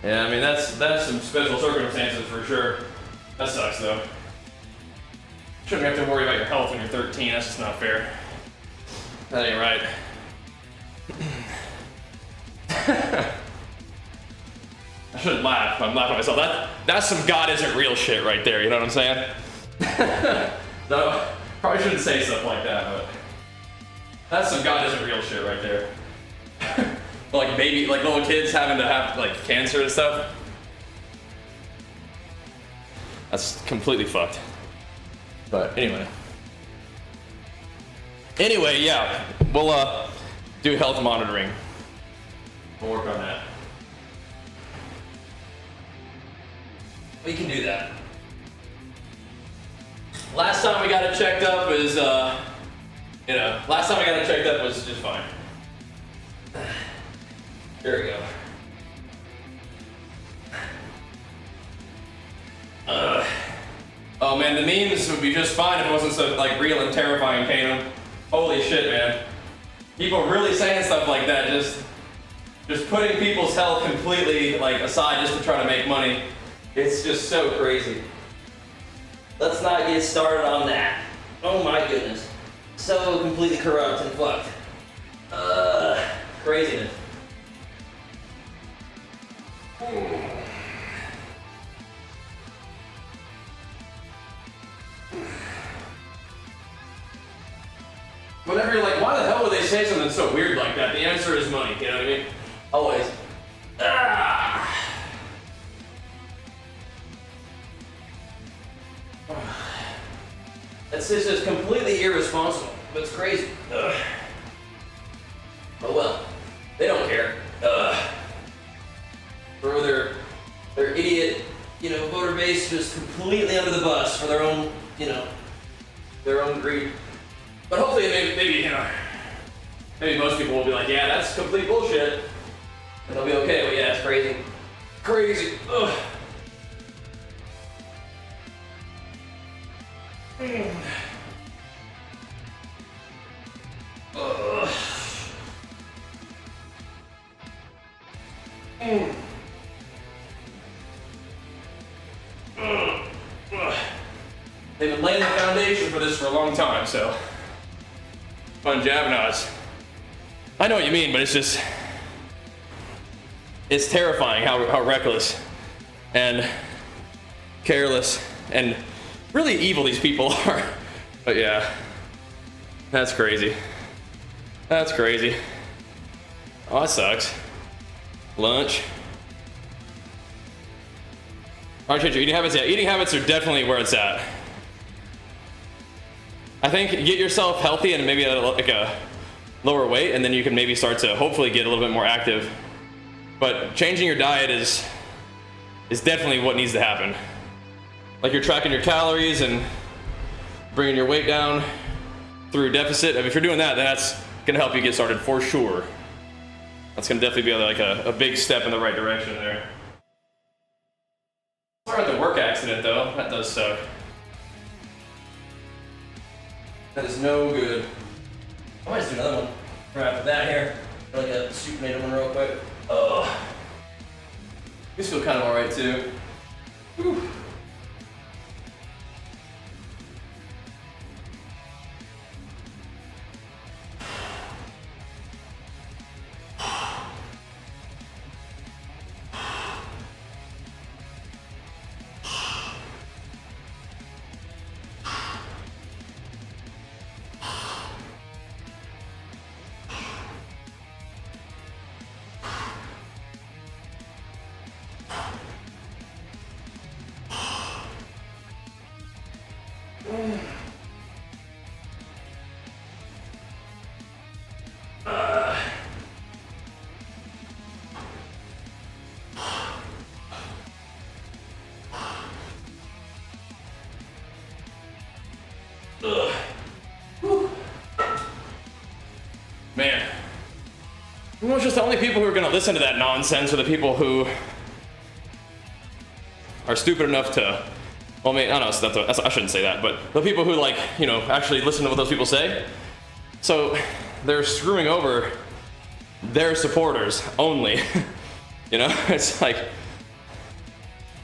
Yeah, I mean that's some special circumstances for sure. That sucks though. Shouldn't have to worry about your health when you're 13. That's just not fair. That ain't right. I shouldn't laugh. I'm laughing at myself. That's some God isn't real shit right there. You know what I'm saying? No, probably shouldn't say stuff like that, but that's some God isn't real shit right there. Like little kids having to have like cancer and stuff. That's completely fucked. But anyway. Anyway, yeah, we'll do health monitoring. We'll work on that. We can do that. Last time we got it checked up was, last time I got it checked up was just fine. There we go. Oh man, the memes would be just fine if it wasn't so like real and terrifying, Kanan. Holy shit, man. People really saying stuff like that, just putting people's health completely like aside just to try to make money. It's just so crazy. Let's not get started on that. Oh my goodness. So completely corrupt and fucked. Craziness. Whenever you're like, why the hell would they say something so weird like that? The answer is money, you know what I mean? Always. That's just completely irresponsible. But it's crazy. Oh well. They don't care. Throw their idiot, voter base just completely under the bus for their own, their own greed. But hopefully, maybe most people will be like, yeah, that's complete bullshit, and they'll be okay. But yeah, it's crazy, crazy. Ugh. Ugh. They've been laying the foundation for this for a long time, so fun jab nods. I know what you mean, but it's terrifying how reckless and careless and really evil these people are. But yeah, that's crazy. That's crazy. Oh, that sucks. Lunch. Alright, change your eating habits. Yeah, eating habits are definitely where it's at. I think get yourself healthy and maybe at a lower weight, and then you can maybe start to hopefully get a little bit more active. But changing your diet is definitely what needs to happen. Like you're tracking your calories and bringing your weight down through deficit. If you're doing that, then that's gonna help you get started for sure. That's gonna definitely be like a big step in the right direction there. Sorry about the work accident though. That does suck. That is no good. I might just do another one right after that here. Like a supinated one real quick. Oh. These feel kind of alright too. Whew. Man, it's just the only people who are going to listen to that nonsense are the people who are stupid enough to, well, I mean, I don't know, I shouldn't say that, but the people who actually listen to what those people say. So they're screwing over their supporters only. It's like,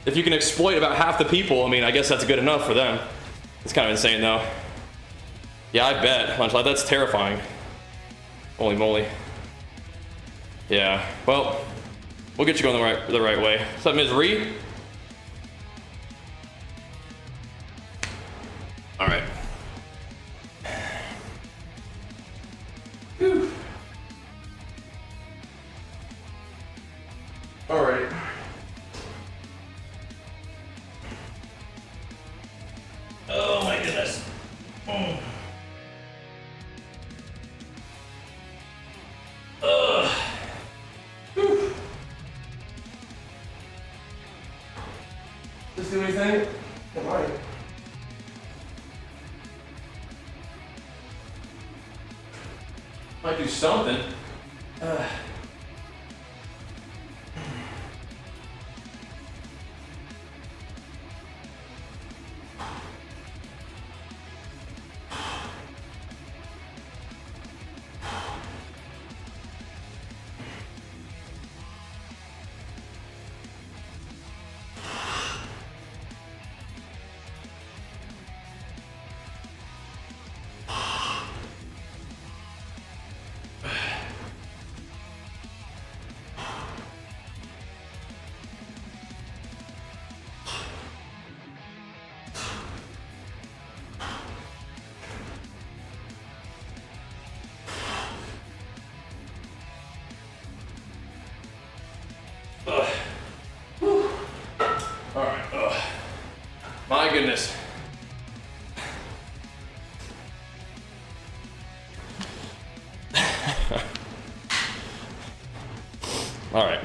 if you can exploit about half the people, I mean, I guess that's good enough for them. It's kind of insane though. Yeah, I bet. Lunchlight, that's terrifying. Holy moly. Yeah, well, we'll get you going the right way. What's up, Ms. Ree? All right. Whew. All right. Just do anything? It might. Might do something. Alright, my goodness. Alright.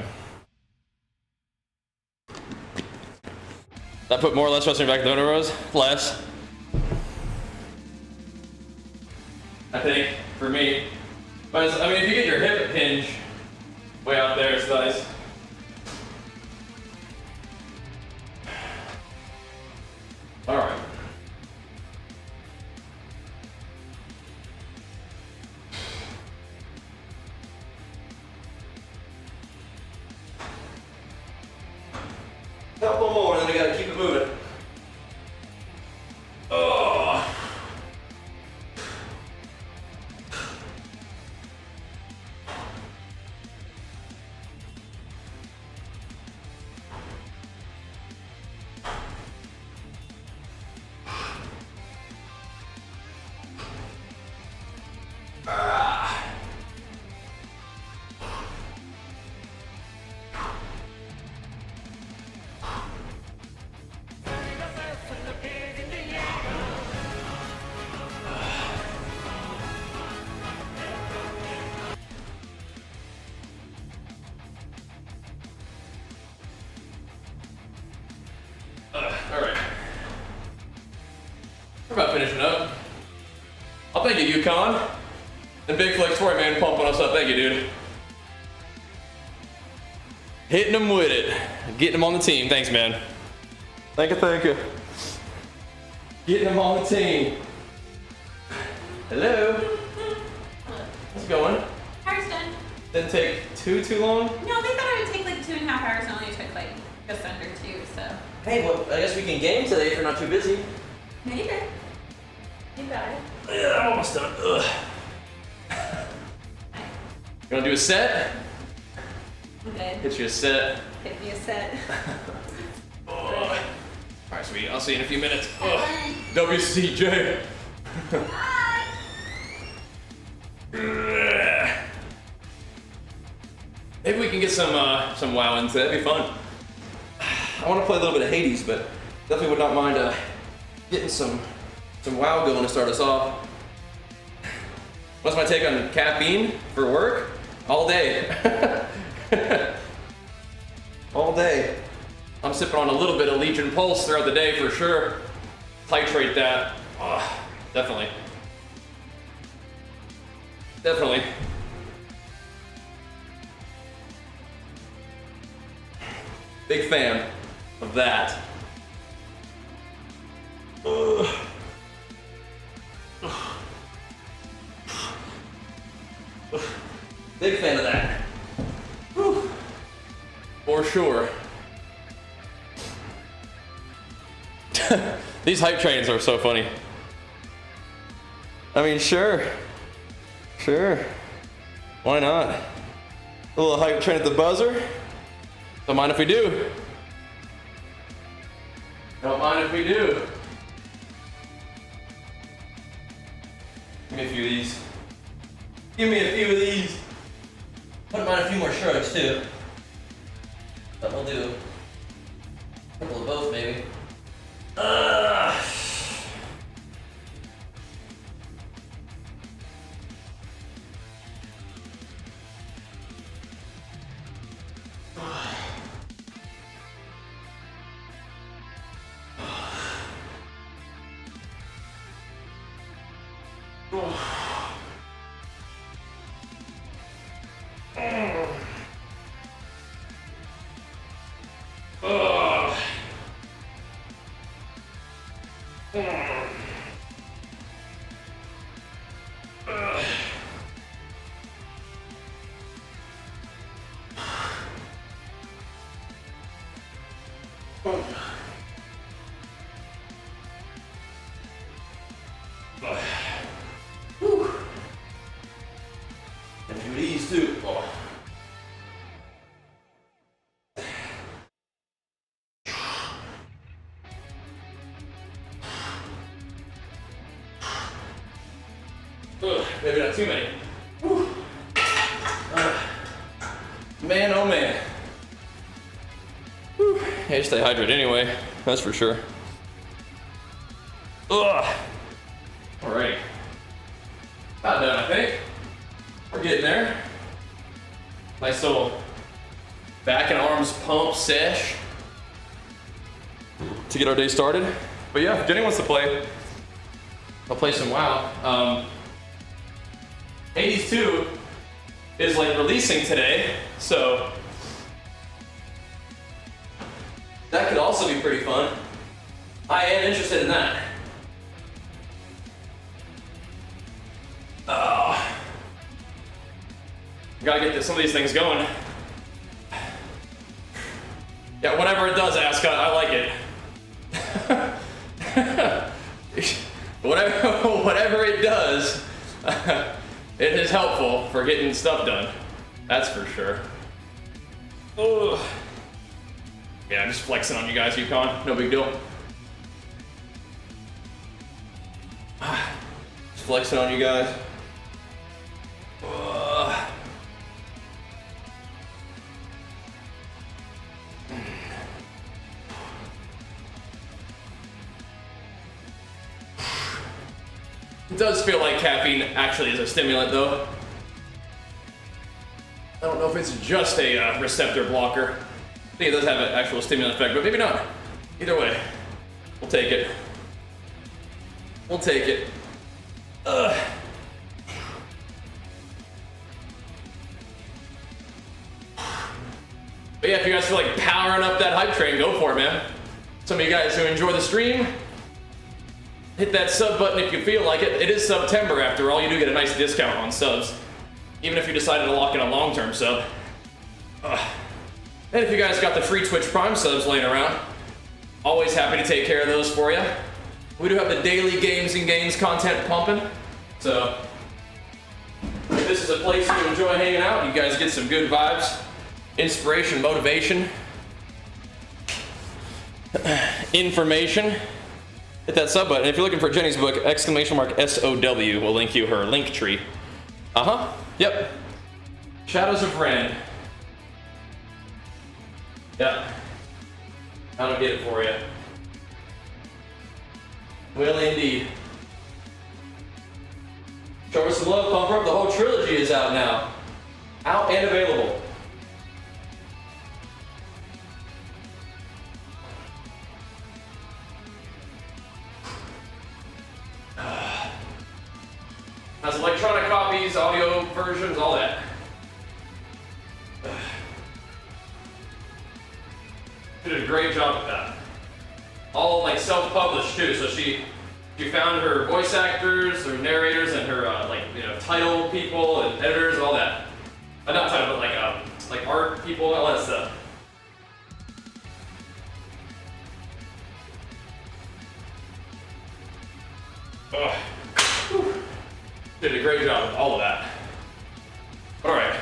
That put more or less stress on your back than it was? Less. I think, for me. But I mean, if you get your hip hinge way out there, it's nice. All right. Couple more, and then we gotta keep it moving. Oh. All right. We're about finishing up. I'll thank you, Yukon. And Big Flex for it, man, pumping us up. Thank you, dude. Hitting them with it. Getting them on the team. Thanks, man. Thank you, thank you. Getting them on the team. Hello. How's it going? Hours done. Didn't take too long? No, they thought it would take like 2.5 hours and only took like just under 2, so. Hey, well, I guess we can game today if you're not too busy. No, you're good. You got it. Yeah, I'm almost done. Ugh. You wanna do a set? I'm good. Hit you a set. Hit me a set. Alright, sweetie, I'll see you in a few minutes. Bye. WCJ. Bye. Maybe we can get some WoW into it. That'd be fun. I want to play a little bit of Hades, but definitely would not mind getting some WoW going to start us off. What's my take on caffeine for work? All day. All day. I'm sipping on a little bit of Legion Pulse throughout the day for sure. Titrate that. Oh, definitely. Definitely. Big fan of that. Big fan of that. Whew. For sure. These hype trains are so funny. I mean, sure. Why not? A little hype train at the buzzer. Don't mind if we do. Don't mind if we do. Give me a few of these. Give me a few of these. Wouldn't mind a few more shrugs too. But we'll do a couple of both maybe. And do these too. Oh. Maybe not too many. Man, oh man. Yeah, you stay hydrated anyway, that's for sure. Ugh. Alrighty. About done, I think. We're getting there. Nice little back and arms pump sesh to get our day started. But yeah, if Jenny wants to play, I'll play some WoW. Hades 2 is like releasing today, so that could also be pretty fun. I am interested in that. Gotta get some of these things going. Yeah, whenever it does, Ask, I like it. whatever it does, it is helpful for getting stuff done. That's for sure. Ugh. Yeah, I'm just flexing on you guys, Yukon. No big deal. Just flexing on you guys. It does feel like caffeine actually is a stimulant though. I don't know if it's just a receptor blocker. I think it does have an actual stimulant effect, but maybe not. Either way, we'll take it. We'll take it. Ugh. But yeah, if you guys feel like powering up that hype train, go for it, man. Some of you guys who enjoy the stream, hit that sub button if you feel like it. It is September after all. You do get a nice discount on subs, even if you decided to lock in a long-term sub. And if you guys got the free Twitch Prime subs laying around, always happy to take care of those for you. We do have the daily games and gains content pumping, so if this is a place you enjoy hanging out, you guys get some good vibes, inspiration, motivation, information, hit that sub button. If you're looking for Jenny's book, !SOW will link you her link tree. Yep. Shadows of Ren. Yep. I don't get it for you. Will indeed. Show us some love, pump her up. The whole trilogy is out now. Out and available. Has electronic copies, audio versions, all that. She did a great job with that. All like self-published too, so she found her voice actors, her narrators, and her title people and editors, all that. Not title, but like art people, all that stuff. Did a great job with all of that. All right,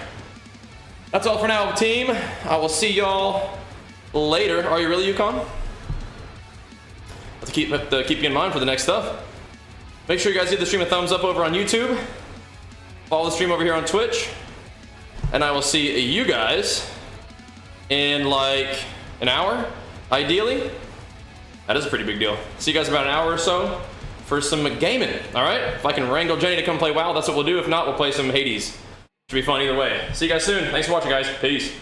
that's all for now, team. I will see y'all later. Are you really, Yukon? Have to keep you in mind for the next stuff. Make sure you guys give the stream a thumbs up over on YouTube. Follow the stream over here on Twitch. And I will see you guys in like an hour, ideally. That is a pretty big deal. See you guys in about an hour or so for some gaming, all right? If I can wrangle Jenny to come play WoW, that's what we'll do. If not, we'll play some Hades. Should be fun either way. See you guys soon. Thanks for watching, guys. Peace.